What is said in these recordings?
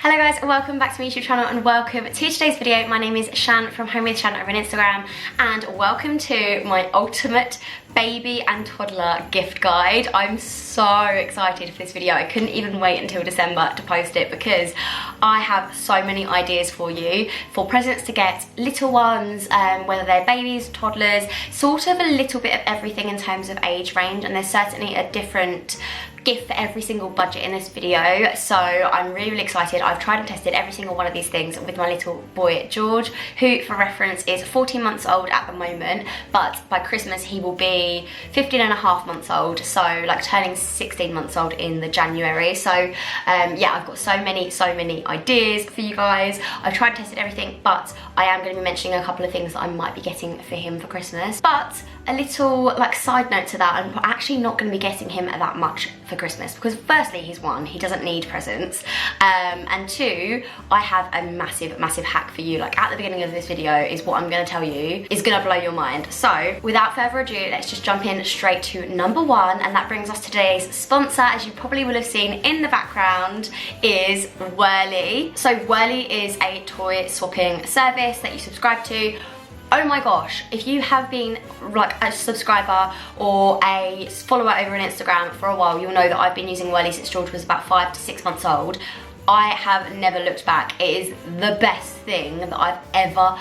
Hello guys and welcome back to my YouTube channel and welcome to today's video. My name is Shan from HomeWithShan over on Instagram and welcome to my ultimate baby and toddler gift guide. I'm so excited for this video. I couldn't even wait until December to post it because I have so many ideas for you for presents to get little ones, whether they're babies, toddlers, sort of a little bit of everything in terms of age range, and there's certainly a different gift for every single budget in this video, so I'm really excited. I've tried and tested every single one of these things with my little boy George, who for reference is 14 months old at the moment, but by Christmas he will be 15 and a half months old, so like turning 16 months old in the January. So yeah, I've got so many ideas for you guys. I've tried and tested everything, but I am going to be mentioning a couple of things that I might be getting for him for Christmas. But a little like side note to that, I'm actually not going to be getting him that much for Christmas because firstly he's one, he doesn't need presents, and two, I have a massive hack for you. Like at the beginning of this video is what I'm going to tell you is going to blow your mind. So without further ado, let's just jump in straight to number one, and that brings us to today's sponsor. As you probably will have seen in the background is Whirli. So Whirli is a toy swapping service that you subscribe to. Oh my gosh, if you have been like a subscriber or a follower over on Instagram for a while, you'll know that I've been using Whirli since George was about 5 to 6 months old. I have never looked back. It is the best thing that I've ever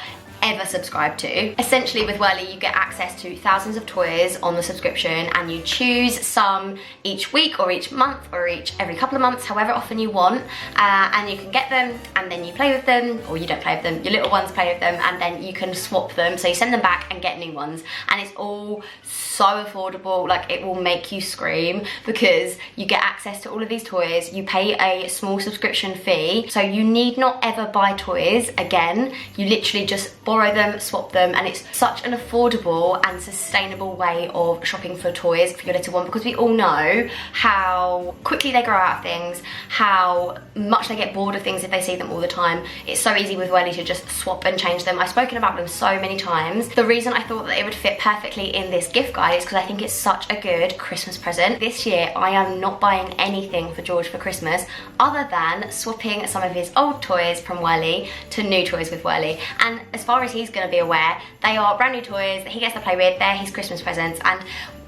subscribed to. Essentially with Whirli you get access to thousands of toys on the subscription, and you choose some each week or each month or every couple of months, however often you want, and you can get them and then you play with them, or you don't play with them, your little ones play with them, and then you can swap them, so you send them back and get new ones, and it's all so affordable. Like it will make you scream because you get access to all of these toys, you pay a small subscription fee, so you need not ever buy toys again. You literally just borrow them, swap them, and it's such an affordable and sustainable way of shopping for toys for your little one, because we all know how quickly they grow out of things, how much they get bored of things if they see them all the time. It's so easy with Whirli to just swap and change them. I've spoken about them so many times. The reason I thought that it would fit perfectly in this gift guide is because I think it's such a good Christmas present. This year I am not buying anything for George for Christmas other than swapping some of his old toys from Whirli to new toys with Whirli, and as far as he's going to be aware, they are brand new toys that he gets to play with. They're his Christmas presents, and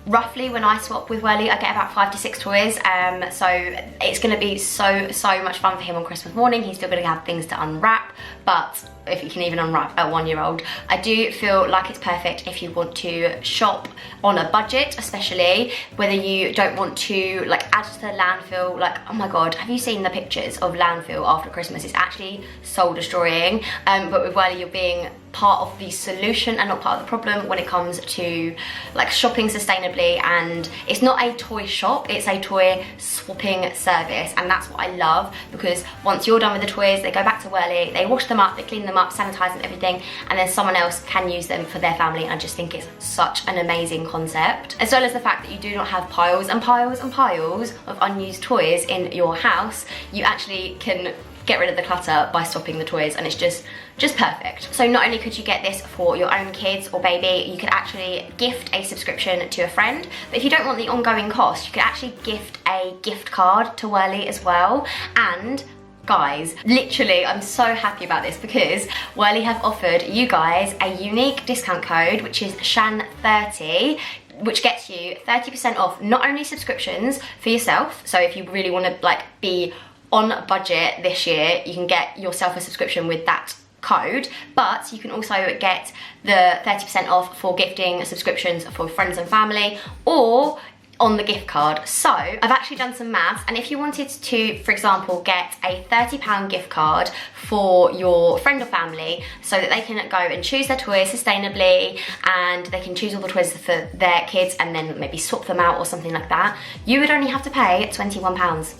roughly when I swap with Whirli I get about 5 to 6 toys, so it's going to be so much fun for him on Christmas morning. He's still going to have things to unwrap, but if you can even unwrap a 1-year-old. I do feel like it's perfect if you want to shop on a budget, especially whether you don't want to like add to the landfill. Like, oh my god, have you seen the pictures of landfill after Christmas? It's actually soul destroying, but with Whirli you're being part of the solution and not part of the problem when it comes to like shopping sustainably. And it's not a toy shop, it's a toy swapping service, and that's what I love, because once you're done with the toys they go back to Whirli, they wash them up, they clean them up, sanitize them, everything, and then someone else can use them for their family. I just think it's such an amazing concept, as well as the fact that you do not have piles and piles and piles of unused toys in your house. You actually can get rid of the clutter by swapping the toys, and it's just perfect. So not only could you get this for your own kids or baby, you could actually gift a subscription to a friend, but if you don't want the ongoing cost, you could actually gift a gift card to Whirli as well. And guys, literally I'm so happy about this because Whirli have offered you guys a unique discount code, which is SHAN30, which gets you 30% off not only subscriptions for yourself, so if you really want to like be on a budget this year, you can get yourself a subscription with that code, but you can also get the 30% off for gifting subscriptions for friends and family, or on the gift card. So I've actually done some maths, and if you wanted to, for example, get a £30 gift card for your friend or family so that they can go and choose their toys sustainably, and they can choose all the toys for their kids and then maybe swap them out or something like that, you would only have to pay £21.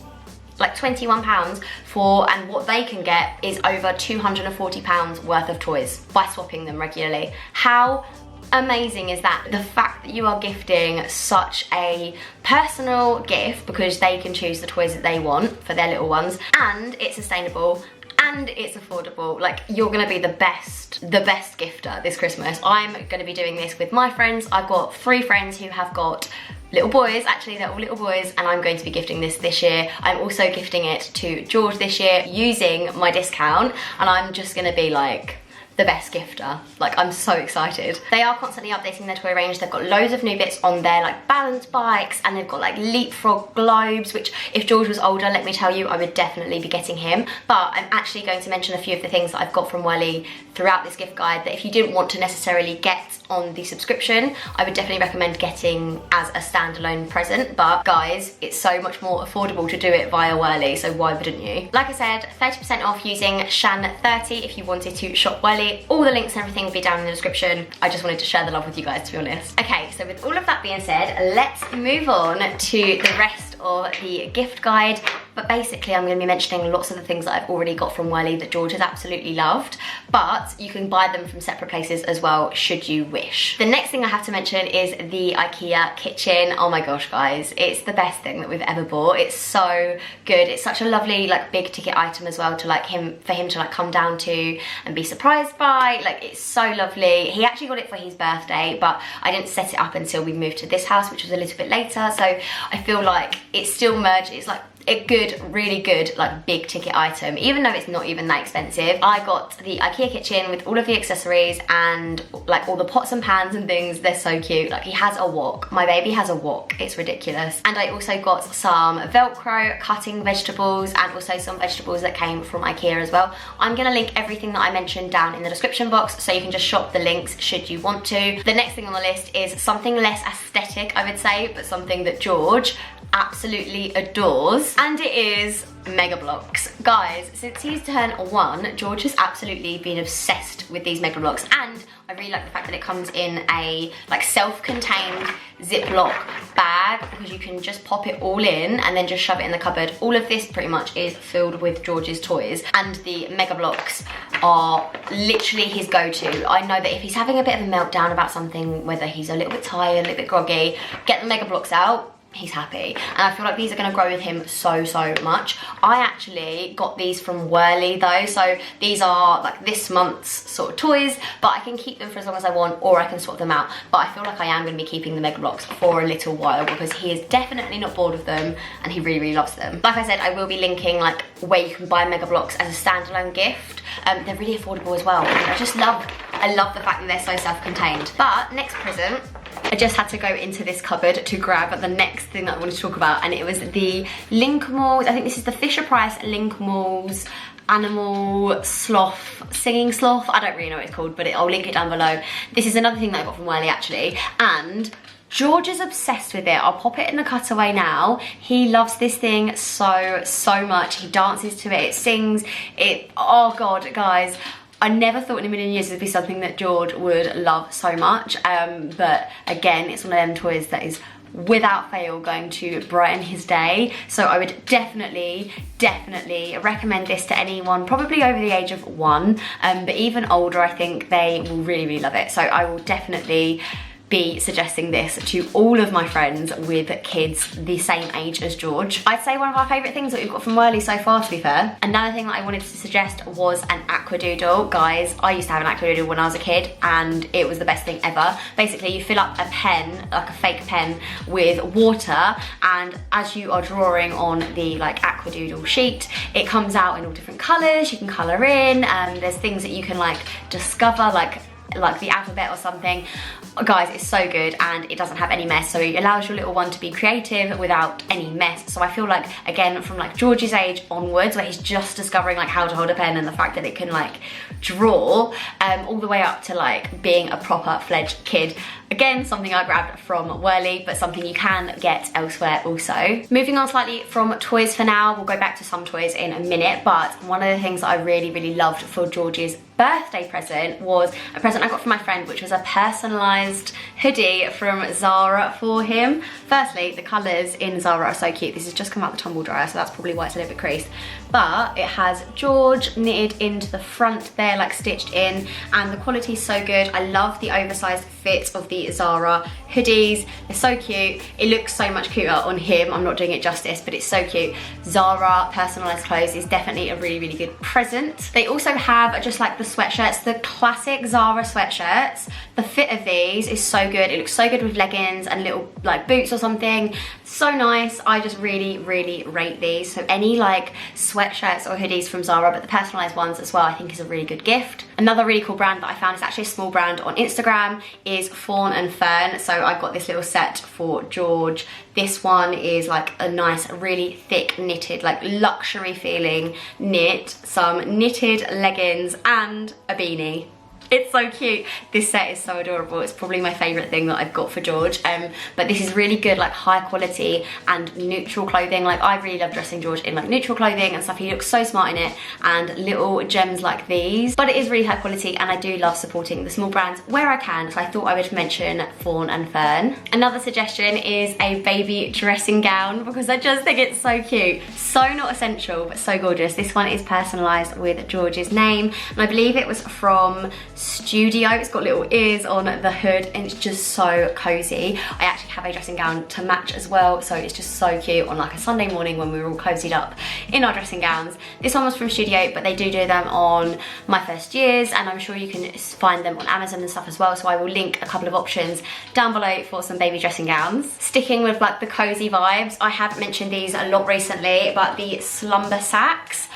Like £21 for, and what they can get is over £240 worth of toys by swapping them regularly. How amazing is that? The fact that you are gifting such a personal gift because they can choose the toys that they want for their little ones, and it's sustainable and it's affordable. Like, you're gonna be the best gifter this Christmas. I'm gonna be doing this with my friends. I've got 3 friends who have got little boys, actually they're all little boys, and I'm going to be gifting this year. I'm also gifting it to George this year using my discount, and I'm just gonna be like the best gifter. Like, I'm so excited. They are constantly updating their toy range. They've got loads of new bits on there, like balance bikes, and they've got like leapfrog globes, which if George was older, let me tell you, I would definitely be getting him. But I'm actually going to mention a few of the things that I've got from Whirli throughout this gift guide that if you didn't want to necessarily get on the subscription, I would definitely recommend getting as a standalone present. But guys, it's so much more affordable to do it via Whirli, so why wouldn't you? Like I said, 30% off using Shan30 if you wanted to shop Whirli. All the links and everything will be down in the description. I just wanted to share the love with you guys, to be honest. Okay, so with all of that being said, let's move on to the rest of the gift guide. But basically I'm going to be mentioning lots of the things that I've already got from Whirli that George has absolutely loved, but you can buy them from separate places as well should you wish. The next thing I have to mention is the IKEA kitchen. Oh my gosh guys, it's the best thing that we've ever bought. It's so good. It's such a lovely like big ticket item as well to like for him to like come down to and be surprised by. Like, it's so lovely. He actually got it for his birthday, but I didn't set it up until we moved to this house, which was a little bit later, so I feel like it's still merged. It's like a good, really good, like big ticket item, even though it's not even that expensive. I got the IKEA kitchen with all of the accessories and like all the pots and pans and things. They're so cute. Like, he has a wok. My baby has a wok. It's ridiculous. And I also got some Velcro cutting vegetables and also some vegetables that came from IKEA as well. I'm gonna link everything that I mentioned down in the description box, so you can just shop the links should you want to. The next thing on the list is something less aesthetic, I would say, but something that George absolutely adores, and it is Mega Bloks. Guys, since he's turned 1, George has absolutely been obsessed with these Mega Bloks, and I really like the fact that it comes in a like self-contained Ziploc bag, because you can just pop it all in and then just shove it in the cupboard. All of this pretty much is filled with George's toys, and the Mega Bloks are literally his go-to. I know that if he's having a bit of a meltdown about something, whether he's a little bit tired, a little bit groggy, get the Mega Bloks out, he's happy. And I feel like these are going to grow with him so much. I actually got these from Whirli though, so these are like this month's sort of toys, but I can keep them for as long as I want, or I can swap them out. But I feel like I am going to be keeping the Mega Bloks for a little while, because he is definitely not bored of them and he really loves them. Like I said, I will be linking like where you can buy Mega Bloks as a standalone gift. They're really affordable as well. I love the fact that they're so self-contained. But next present, I just had to go into this cupboard to grab the next thing that I wanted to talk about, and it was the Linkmals. I think this is the Fisher-Price Linkmals Animal Sloth, Singing Sloth. I don't really know what it's called, but I'll link it down below. This is another thing that I got from Whirli actually, and George is obsessed with it. I'll pop it in the cutaway now. He loves this thing so much. He dances to it, it sings, oh God, guys. I never thought in a million years it'd be something that George would love so much, but again, it's one of them toys that is without fail going to brighten his day. So I would definitely recommend this to anyone probably over the age of 1, but even older, I think they will really love it. So I will definitely be suggesting this to all of my friends with kids the same age as George. I'd say one of our favourite things that we've got from Whirli so far, to be fair. Another thing that I wanted to suggest was an aquadoodle. Guys, I used to have an aquadoodle when I was a kid, and it was the best thing ever. Basically, you fill up a pen, like a fake pen, with water, and as you are drawing on the like aquadoodle sheet, it comes out in all different colours. You can colour in, and there's things that you can like discover, like the alphabet or something. Guys, it's so good, and it doesn't have any mess, so it allows your little one to be creative without any mess. So I feel like, again, from like George's age onwards, where he's just discovering like how to hold a pen and the fact that it can like draw, all the way up to like being a proper fledged kid. Again, something I grabbed from Whirli, but something you can get elsewhere also. Moving on slightly from toys for now, we'll go back to some toys in a minute, but one of the things that I really loved for George's birthday present was a present I got from my friend, which was a personalised hoodie from Zara for him. Firstly, the colours in Zara are so cute. This has just come out the tumble dryer, so that's probably why it's a little bit creased. But it has George knitted into the front there, like stitched in, and the quality is so good. I love the oversized fit of the the Zara hoodies. They're so cute. It looks so much cuter on him. I'm not doing it justice, but it's so cute. Zara personalised clothes is definitely a really, really good present. They also have just like the sweatshirts, the classic Zara sweatshirts. The fit of these is so good. It looks so good with leggings and little like boots or something. So nice. I just really, really rate these. So any like sweatshirts or hoodies from Zara, but the personalised ones as well, I think is a really good gift. Another really cool brand that I found is actually a small brand on Instagram is Fawn and Fern. So I got this little set for George. This one is like a nice, really thick knitted, like luxury feeling knit, some knitted leggings and a beanie. It's so cute. This set is so adorable. It's probably my favourite thing that I've got for George. But this is really good, like high quality and neutral clothing. Like I really love dressing George in like neutral clothing and stuff. He looks so smart in it, and little gems like these. But it is really high quality, and I do love supporting the small brands where I can. So I thought I would mention Fawn and Fern. Another suggestion is a baby dressing gown, because I just think it's so cute. So not essential, but so gorgeous. This one is personalised with George's name, and I believe it was from Studio. It's got little ears on the hood, and it's just so cozy. I actually have a dressing gown to match as well, so it's just so cute on like a Sunday morning when we were all cozied up in our dressing gowns. This one was from Studio, but they do them on My First Years, and I'm sure you can find them on Amazon and stuff as well, so I will link a couple of options down below for some baby dressing gowns. Sticking with like the cozy vibes, I have mentioned these a lot recently, but the slumber sacks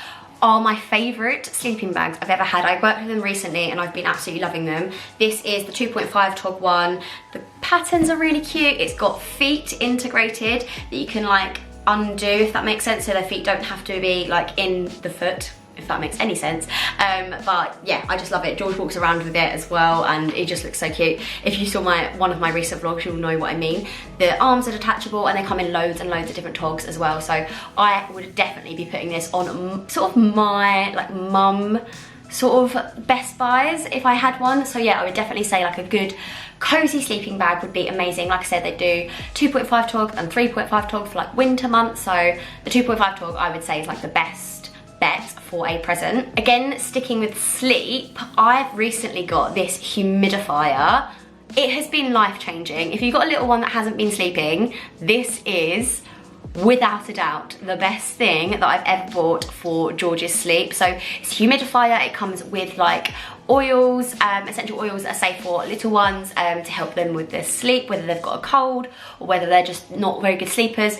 are my favourite sleeping bags I've ever had. I worked with them recently and I've been absolutely loving them. This is the 2.5 tog one. The patterns are really cute. It's got feet integrated that you can like undo, if that makes sense, so their feet don't have to be like in the foot, if that makes any sense. But yeah, I just love it. George walks around with it as well, and it just looks so cute. If you saw one of my recent vlogs, you'll know what I mean. The arms are detachable, and they come in loads and loads of different togs as well. So I would definitely be putting this on sort of my like mum sort of best buys if I had one. So yeah, I would definitely say like a good cozy sleeping bag would be amazing. Like I said, they do 2.5 tog and 3.5 tog for like winter months. So the 2.5 tog I would say is like the best bet for a present. Again, sticking with sleep, I've recently got this humidifier. It has been life-changing. If you've got a little one that hasn't been sleeping, this is without a doubt the best thing that I've ever bought for George's sleep. So it's a humidifier. It comes with like oils, essential oils that are safe for little ones to help them with their sleep, whether they've got a cold or whether they're just not very good sleepers.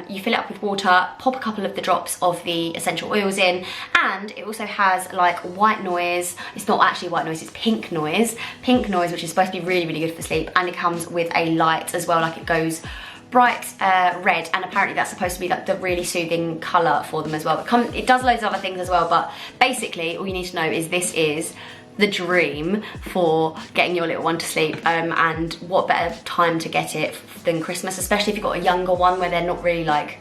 You fill it up with water, pop a couple of the drops of the essential oils in, and it also has like white noise. It's not actually white noise, it's pink noise, which is supposed to be really, really good for sleep, and it comes with a light as well, like it goes bright red, and apparently that's supposed to be like the really soothing colour for them as well. It does loads of other things as well, but basically all you need to know is this is the dream for getting your little one to sleep, and what better time to get it than Christmas, especially if you've got a younger one where they're not really like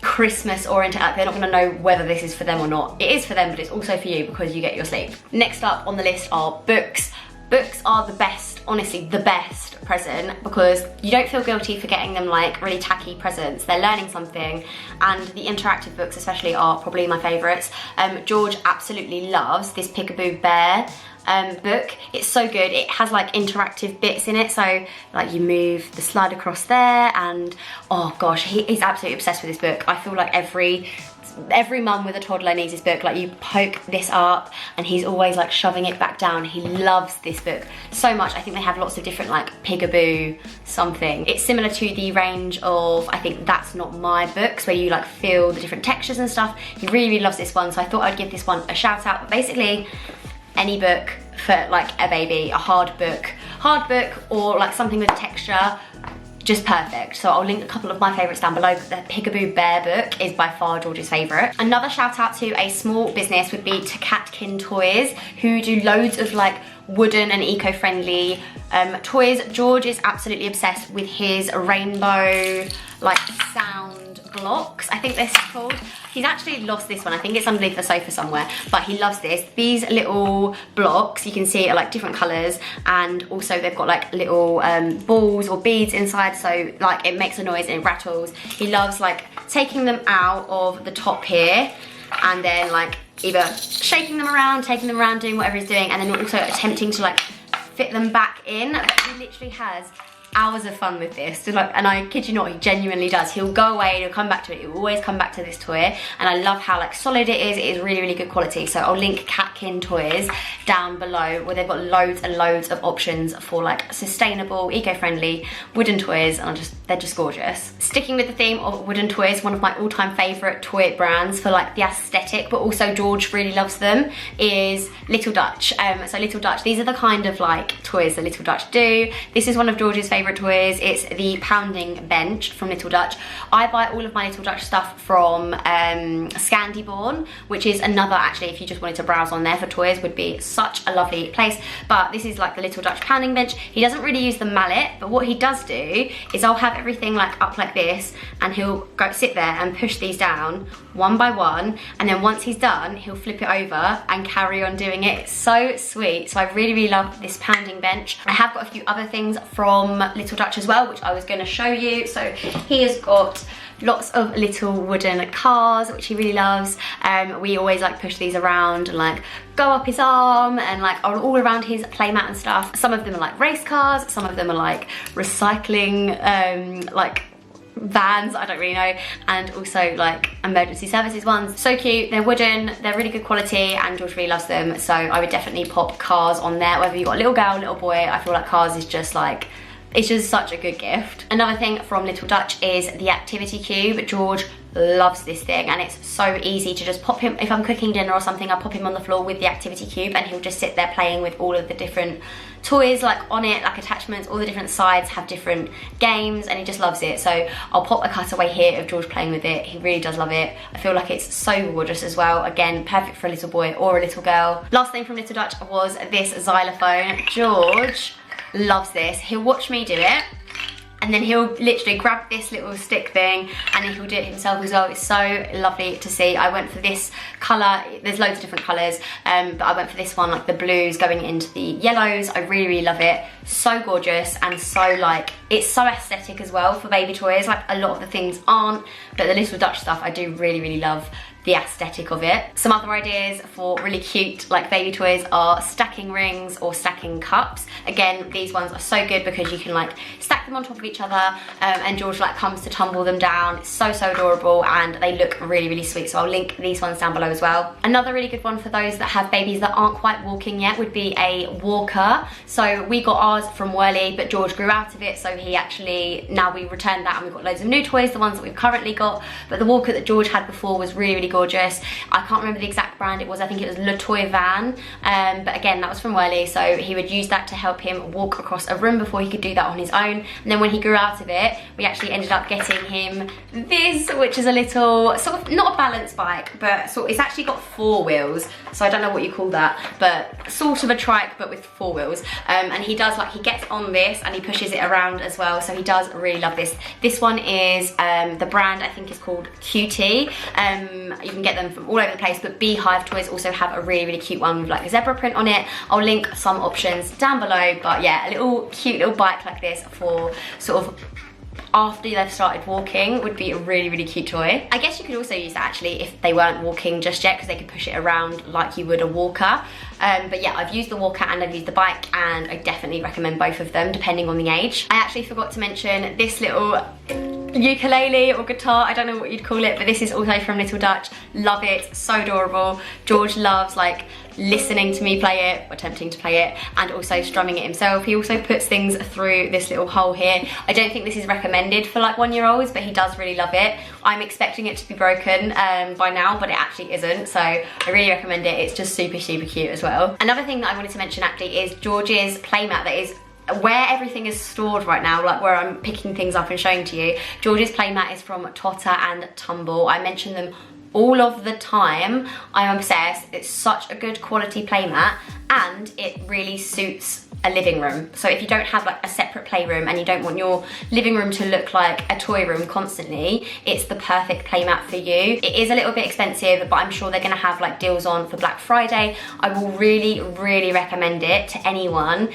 Christmas oriented, they're not going to know whether this is for them or not. It is for them, but it's also for you because you get your sleep. Next up on the list are books. Books are the best, honestly, the best present, because you don't feel guilty for getting them like really tacky presents. They're learning something, and the interactive books especially are probably my favourites. George absolutely loves this Peekaboo Bear book. It's so good. It has like interactive bits in it, so like you move the slide across there, and oh gosh, he's absolutely obsessed with this book. I feel like every mum with a toddler needs this book. Like you poke this up and he's always like shoving it back down. He loves this book so much. I think they have lots of different like Peekaboo something. It's similar to the range of, I think, That's Not My Books, where you like feel the different textures and stuff. He really, really loves this one, so I thought I'd give this one a shout out. But basically any book for like a baby, a hard book or like something with texture, just perfect. So I'll link a couple of my favourites down below, but the Peekaboo Bear book is by far George's favourite. Another shout out to a small business would be To Catkin Toys, who do loads of like wooden and eco-friendly toys. George is absolutely obsessed with his rainbow like sound blocks, I think they're called. He's actually lost this one. I think it's underneath the sofa somewhere, but he loves this. These little blocks, you can see, are like different colours, and also they've got like little balls or beads inside, so like it makes a noise and it rattles. He loves like taking them out of the top here and then like either shaking them around, taking them around, doing whatever he's doing, and then also attempting to like fit them back in. But he literally has hours of fun with this. So like, and I kid you not, he genuinely does. He'll go away and he'll come back to it. He'll always come back to this toy. And I love how like solid it is. It is really, really good quality. So I'll link Catkin Toys down below, where they've got loads and loads of options for like sustainable, eco-friendly wooden toys, and they're just gorgeous. Sticking with the theme of wooden toys, one of my all-time favorite toy brands for like the aesthetic, but also George really loves them, is Little Dutch. So Little Dutch, these are the kind of like toys that Little Dutch do. This is one of George's favorite toys. It's the pounding bench from Little Dutch. I buy all of my Little Dutch stuff from Scandiborn, which is another, actually, if you just wanted to browse on there for toys, would be such a lovely place. But this is like the Little Dutch pounding bench. He doesn't really use the mallet, but what he does do is I'll have everything like up like this, and he'll go sit there and push these down one by one, and then once he's done, he'll flip it over and carry on doing it. It's so sweet. So I really, really love this pounding bench. I have got a few other things from Little Dutch as well, which I was going to show you. So he has got lots of little wooden cars, which he really loves. We always like push these around and like go up his arm and like all around his playmat and stuff. Some of them are like race cars, some of them are like recycling like vans, I don't really know, and also like emergency services ones. So cute, they're wooden, they're really good quality, and George really loves them. So I would definitely pop cars on there, whether you've got a little girl, little boy. I feel like cars is just like, it's just such a good gift. Another thing from Little Dutch is the activity cube. George loves this thing, and it's so easy to just pop him, if I'm cooking dinner or something, I'll pop him on the floor with the activity cube, and he'll just sit there playing with all of the different toys like on it, like attachments. All the different sides have different games, and he just loves it. So I'll pop a cutaway here of George playing with it. He really does love it. I feel like it's so gorgeous as well. Again, perfect for a little boy or a little girl. Last thing from Little Dutch was this xylophone. George loves this. He'll watch me do it, and then he'll literally grab this little stick thing and then he'll do it himself as well. It's so lovely to see. I went for this colour. There's loads of different colours, but I went for this one, like the blues going into the yellows. I really, really love it. So gorgeous, and so like, it's so aesthetic as well for baby toys. Like a lot of the things aren't, but the Little Dutch stuff I do really, really love the aesthetic of it. Some other ideas for really cute like baby toys are stacking rings or stacking cups. Again, these ones are so good because you can like stack them on top of each other, and George like comes to tumble them down. It's so, so adorable, and they look really, really sweet. So I'll link these ones down below as well. Another really good one for those that have babies that aren't quite walking yet would be a walker. So we got ours from Whirli, but George grew out of it, so he actually, now we returned that and we've got loads of new toys, the ones that we've currently got. But the walker that George had before was really, really gorgeous. I can't remember the exact brand it was. I think it was Le Toy Van, but again, that was from Whirli. So he would use that to help him walk across a room before he could do that on his own. And then when he grew out of it, we actually ended up getting him this, which is a little sort of, not a balance bike, but sort, it's actually got 4 wheels. So I don't know what you call that, but sort of a trike, but with 4 wheels. And he does like, he gets on this and he pushes it around as well. So he does really love this. This one is, the brand I think is called QT. You can get them from all over the place, but Beehive Toys also have a really, really cute one with like a zebra print on it. I'll link some options down below, but yeah, a little cute little bike like this for sort of after they've started walking would be a really, really cute toy. I guess you could also use that actually if they weren't walking just yet, because they could push it around like you would a walker. But yeah, I've used the walker and I've used the bike, and I definitely recommend both of them depending on the age. I actually forgot to mention this little ukulele or guitar, I don't know what you'd call it, but this is also from Little Dutch. Love it, so adorable. George loves like listening to me play it, attempting to play it, and also strumming it himself. He also puts things through this little hole here. I don't think this is recommended for like 1-year-olds, but he does really love it. I'm expecting it to be broken by now, but it actually isn't, so I really recommend it. It's just super, super cute as well. Another thing that I wanted to mention actually is George's playmat that is where everything is stored right now, like where I'm picking things up and showing to you. George's playmat is from Totter and Tumble. I mention them all of the time. I'm obsessed. It's such a good quality playmat, and it really suits a living room. So if you don't have like a separate playroom and you don't want your living room to look like a toy room constantly, it's the perfect playmat for you. It is a little bit expensive, but I'm sure they're gonna have like deals on for Black Friday. I will really, really recommend it to anyone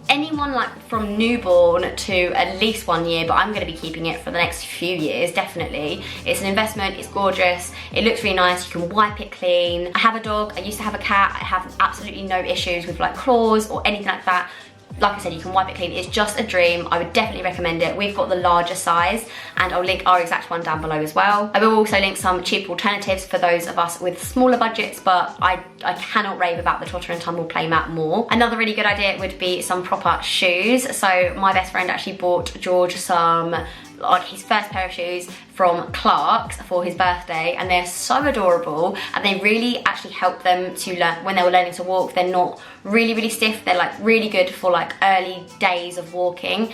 like from newborn to at least 1 year, but I'm going to be keeping it for the next few years, definitely. It's an investment, it's gorgeous, it looks really nice, you can wipe it clean. I have a dog, I used to have a cat, I have absolutely no issues with like claws or anything like that. like I said, you can wipe it clean. It's just a dream. I would definitely recommend it. We've got the larger size, and I'll link our exact one down below as well. I will also link some cheap alternatives for those of us with smaller budgets, but I cannot rave about the Totter and Tumble playmat more. Another really good idea would be some proper shoes. So my best friend actually bought George some, like, his first pair of shoes from Clark's for his birthday, and they're so adorable, and they really actually help them to learn when they were learning to walk. They're not really stiff. They're like really good for like early days of walking.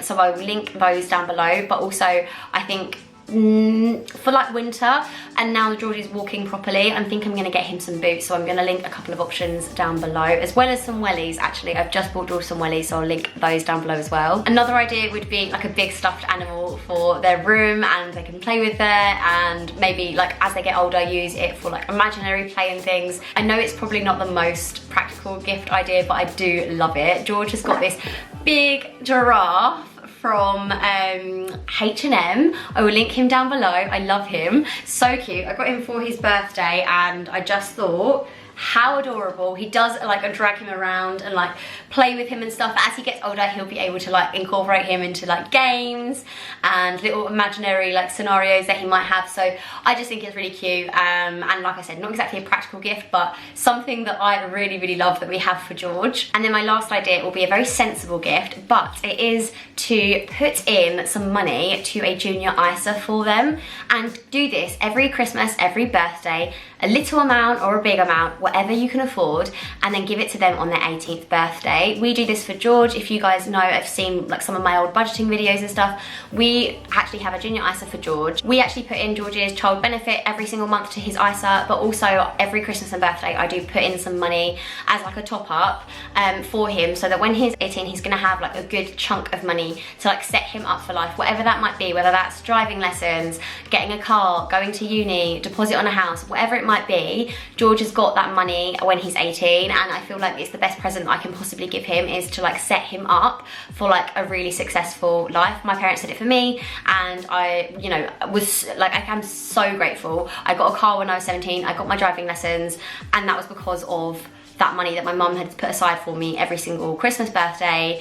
So I will link those down below. But also I think for like winter, and now that George is walking properly, I think I'm gonna get him some boots, so I'm gonna link a couple of options down below, as well as some wellies. Actually, I've just bought George some wellies, so I'll link those down below as well. Another idea would be like a big stuffed animal for their room, and they can play with there, and maybe like as they get older, use it for like imaginary play and things. I know it's probably not the most practical gift idea, but I do love it. George has got this big giraffe from H&M. I will link him down below. I love him, so cute. I got him for his birthday, and I just thought, how adorable. He does like drag him around and like play with him and stuff. As he gets older, he'll be able to like incorporate him into like games and little imaginary like scenarios that he might have. So I just think it's really cute, and like I said, not exactly a practical gift, but something that I really love that we have for George. And then my last idea will be a very sensible gift, but it is to put in some money to a junior ISA for them, and do this every Christmas, every birthday, a little amount or a big amount, whatever you can afford, and then give it to them on their 18th birthday. We do this for George. If you guys know, I've seen like some of my old budgeting videos and stuff, we actually have a junior ISA for George. We actually put in George's child benefit every single month to his ISA, but also every Christmas and birthday I do put in some money as like a top up for him, so that when he's 18, he's gonna have like a good chunk of money to like set him up for life, whatever that might be, whether that's driving lessons, getting a car, going to uni, deposit on a house, whatever it might be. George has got that money when he's 18, and I feel like it's the best present I can possibly give him, is to like set him up for like a really successful life. My parents did it for me, and I, you know, was like, I'm so grateful. I got a car when I was 17, I got my driving lessons, and that was because of that money that my mum had put aside for me every single Christmas, birthday.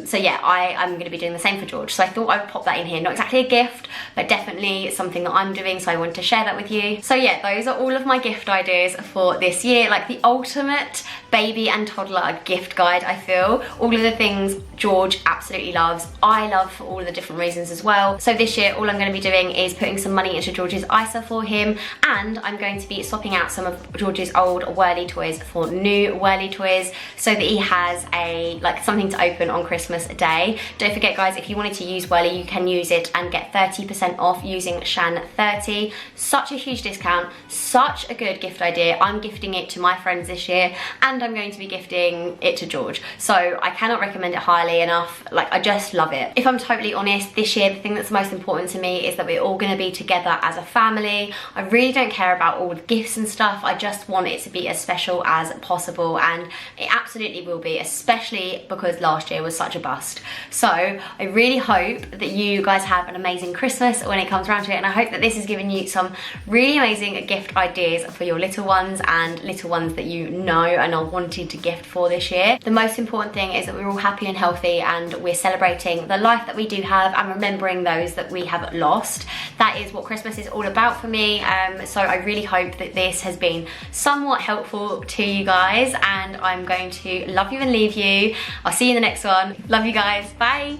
So yeah, I'm going to be doing the same for George. So I thought I would pop that in here. Not exactly a gift, but definitely something that I'm doing, so I wanted to share that with you. So yeah, those are all of my gift ideas for this year, like the ultimate baby and toddler gift guide, I feel. All of the things George absolutely loves, I love for all of the different reasons as well. So this year, all I'm going to be doing is putting some money into George's ISA for him, and I'm going to be swapping out some of George's old Whirli toys for new Whirli toys, so that he has a like something to open on Christmas Day. Don't forget guys, if you wanted to use Whirli, you can use it and get 30% off using Shan30. Such a huge discount, such a good gift idea. I'm gifting it to my friends this year, and I'm going to be gifting it to George, so I cannot recommend it highly enough. Like, I just love it. If I'm totally honest, this year the thing that's most important to me is that we're all going to be together as a family. I really don't care about all the gifts and stuff. I just want it to be as special as possible, and it absolutely will be, especially because last year was such a bust. So I really hope that you guys have an amazing Christmas when it comes around to it, and I hope that this has given you some really amazing gift ideas for your little ones and little ones that you know and are wanting to gift for this year. The most important thing is that we're all happy and healthy, and we're celebrating the life that we do have and remembering those that we have lost. That is what Christmas is all about for me. So I really hope that this has been somewhat helpful to you guys, and I'm going to love you and leave you. I'll see you in the next one. Love you guys. Bye.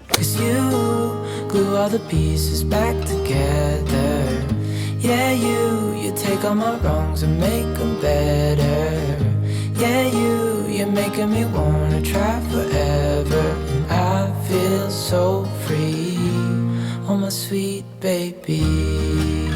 'Cause you glue all the pieces back together. Yeah, you take all my wrongs and make them better. Yeah, you're making me wanna try forever. And I feel so free, oh my sweet baby.